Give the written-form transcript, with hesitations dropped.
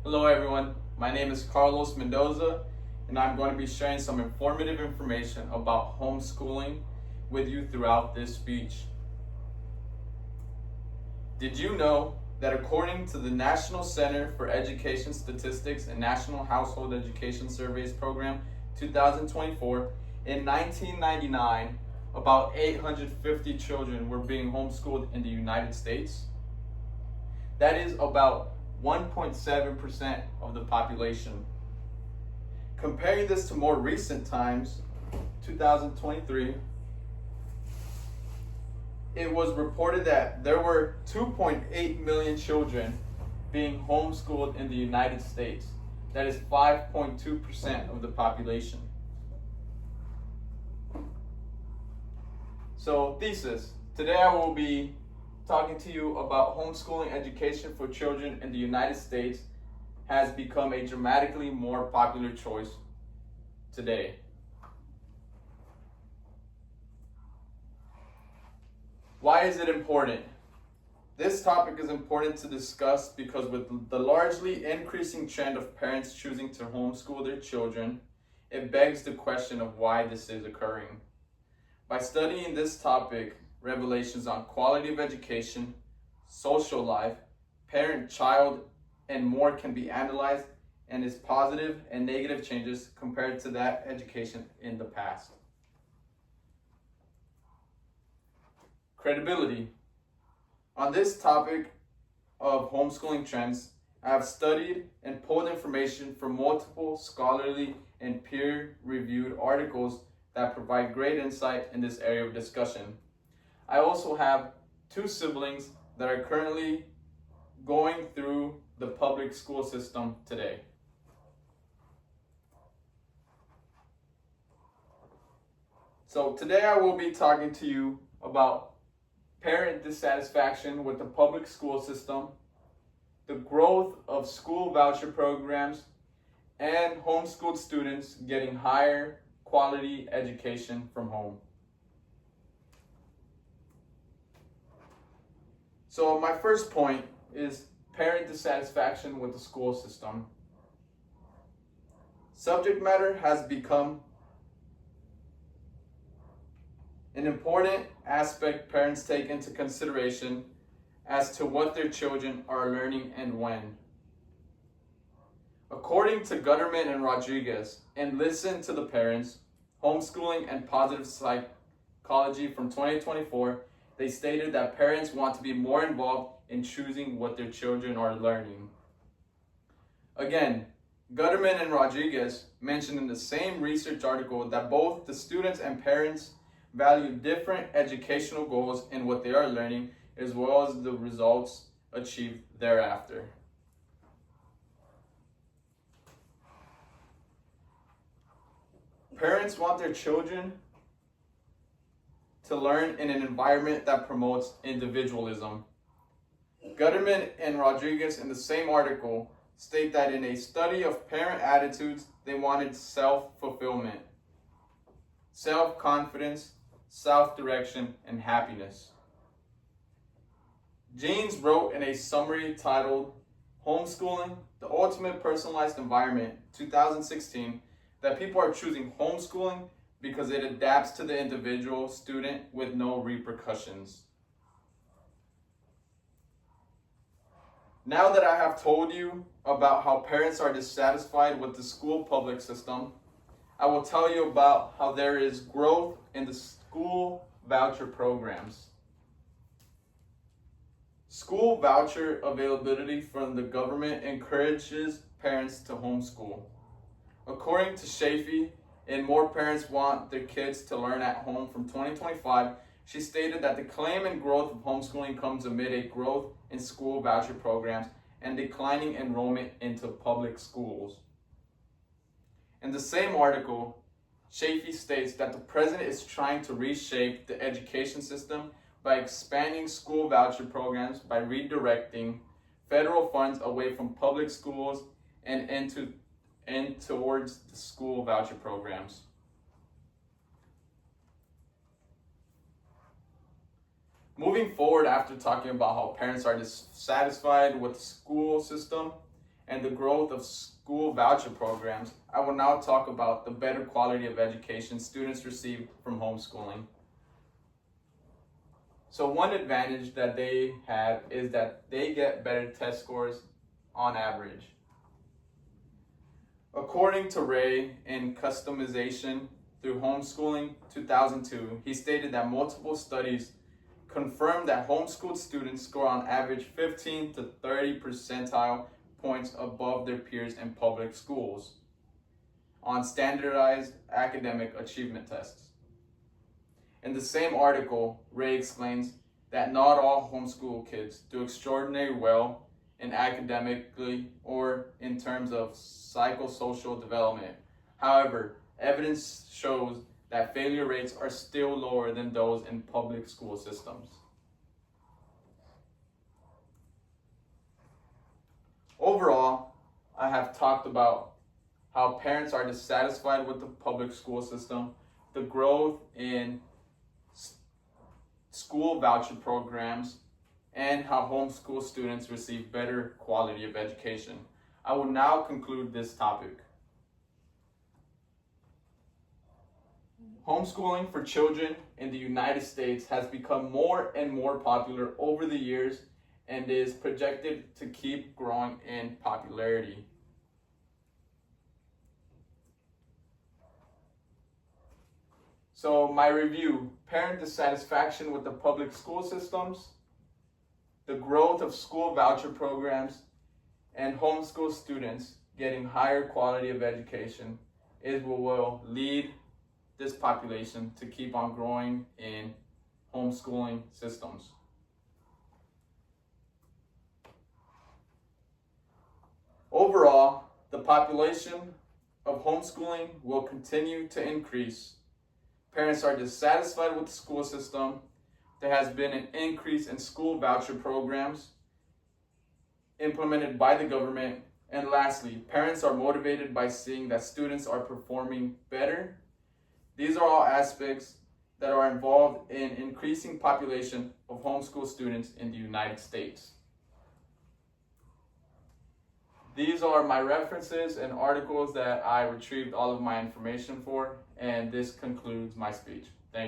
Hello everyone, my name is Carlos Mendoza and I'm going to be sharing some informative information about homeschooling with you throughout this speech. Did you know that according to the National Center for Education Statistics and National Household Education Surveys Program 2024, in 1999, about 850 children were being homeschooled in the United States? That is about 1.7% of the population. Comparing this to more recent times, 2023, it was reported that there were 2.8 million children being homeschooled in the United States. That is 5.2% of the population. So, thesis. Today I will be talking to you about homeschooling education for children in the United States has become a dramatically more popular choice today. Why is it important? This topic is important to discuss because with the largely increasing trend of parents choosing to homeschool their children, it begs the question of why this is occurring. By studying this topic, revelations on quality of education, social life, parent-child, and more can be analyzed and its positive and negative changes compared to that education in the past. Credibility. On this topic of homeschooling trends, I have studied and pulled information from multiple scholarly and peer-reviewed articles that provide great insight in this area of discussion. I also have two siblings that are currently going through the public school system today. So today I will be talking to you about parent dissatisfaction with the public school system, the growth of school voucher programs, and homeschooled students getting higher quality education from home. So my first point is parent dissatisfaction with the school system. Subject matter has become an important aspect parents take into consideration as to what their children are learning and when. According to Gutterman and Rodriguez, and Listen to the Parents, Homeschooling and Positive Psychology from 2024, they stated that parents want to be more involved in choosing what their children are learning. Again, Gutterman and Rodriguez mentioned in the same research article that both the students and parents value different educational goals in what they are learning, as well as the results achieved thereafter. Parents want their children to learn in an environment that promotes individualism. Gutterman and Rodriguez in the same article state that in a study of parent attitudes, they wanted self-fulfillment, self-confidence, self-direction, and happiness. Jeans wrote in a summary titled Homeschooling, the Ultimate Personalized Environment, 2016, that people are choosing homeschooling because it adapts to the individual student with no repercussions. Now that I have told you about how parents are dissatisfied with the school public system, I will tell you about how there is growth in the school voucher programs. School voucher availability from the government encourages parents to homeschool. According to Shafee, and More Parents Want Their Kids to Learn at Home from 2025, she stated that the claim and growth of homeschooling comes amid a growth in school voucher programs and declining enrollment into public schools. In the same article, Shafee states that the president is trying to reshape the education system by expanding school voucher programs by redirecting federal funds away from public schools and towards the school voucher programs. Moving forward after talking about how parents are dissatisfied with the school system and the growth of school voucher programs, I will now talk about the better quality of education students receive from homeschooling. So one advantage that they have is that they get better test scores on average. According to Ray in Customization Through Homeschooling 2002, he stated that multiple studies confirmed that homeschooled students score on average 15 to 30 percentile points above their peers in public schools on standardized academic achievement tests. In the same article, Ray explains that not all homeschool kids do extraordinarily well in academically or in terms of psychosocial development. However, evidence shows that failure rates are still lower than those in public school systems. Overall, I have talked about how parents are dissatisfied with the public school system, the growth in school voucher programs, and how homeschool students receive better quality of education. I will now conclude this topic. Homeschooling for children in the United States has become more and more popular over the years and is projected to keep growing in popularity. So my review: parent dissatisfaction with the public school systems, the growth of school voucher programs, and homeschool students getting higher quality of education is what will lead this population to keep on growing in homeschooling systems. Overall, the population of homeschooling will continue to increase. Parents are dissatisfied with the school system. There has been an increase in school voucher programs implemented by the government. And lastly, parents are motivated by seeing that students are performing better. These are all aspects that are involved in increasing population of homeschool students in the United States. These are my references and articles that I retrieved all of my information for, and this concludes my speech.